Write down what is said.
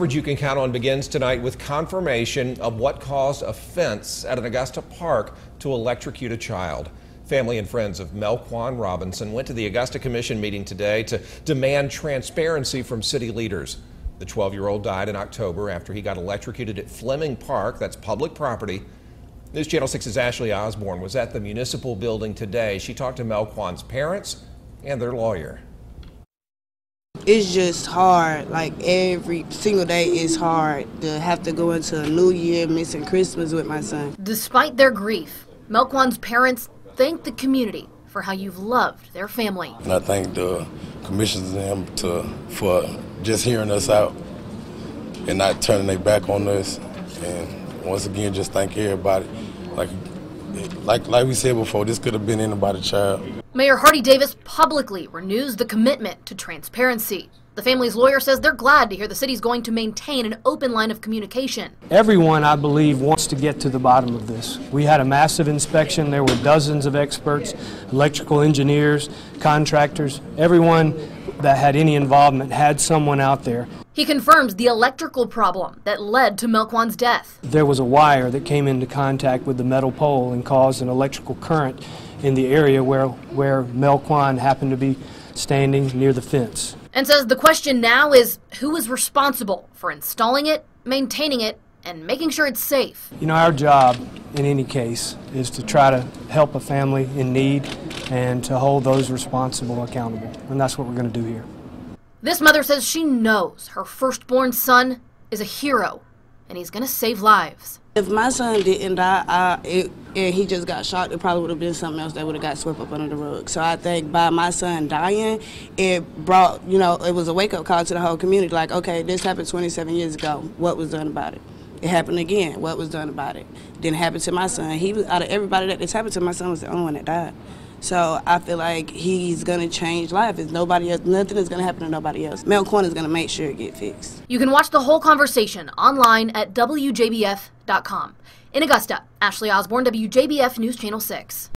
You can count on begins tonight with confirmation of what caused a fence at an Augusta park to electrocute a child. Family and friends of Melquan Robinson went to the Augusta Commission meeting today to demand transparency from city leaders. The 12-year-old died in October after he got electrocuted at Fleming Park. That's public property. News Channel 6's Ashley Osborne was at the municipal building today. She talked to Melquan's parents and their lawyer. It's just hard. Like every single day is hard to have to go into a new year missing Christmas with my son. Despite their grief, Melquan's parents thank the community for how you've loved their family. And I thank the commissioners and them for just hearing us out and not turning their back on us. And once again, just thank everybody. Like we said before, this could have been anybody's child. Mayor Hardy Davis publicly renews the commitment to transparency. The family's lawyer says they're glad to hear the city's going to maintain an open line of communication. Everyone, I believe, wants to get to the bottom of this. We had a massive inspection. There were dozens of experts, electrical engineers, contractors. Everyone that had any involvement had someone out there. He confirms the electrical problem that led to Melquan's death. There was a wire that came into contact with the metal pole and caused an electrical current in the area where Melquan happened to be standing near the fence. And says the question now is who is responsible for installing it, maintaining it, and making sure it's safe. You know, our job in any case is to try to help a family in need and to hold those responsible accountable. And that's what we're going to do here. This mother says she knows her firstborn son is a hero and he's going to save lives. If my son didn't die and he just got shot, it probably would have been something else that would have got swept up under the rug. So I think by my son dying, it brought, it was a wake-up call to the whole community. Like, okay, this happened 27 years ago. What was done about it? It happened again. What was done about it? Didn't happen to my son. He was, out of everybody that this happened to, my son was the only one that died. So I feel like he's going to change life. It's nobody else. Nothing is going to happen to nobody else. Melquan is going to make sure it gets fixed. You can watch the whole conversation online at WJBF.com. In Augusta, Ashley Osborne, WJBF News Channel 6.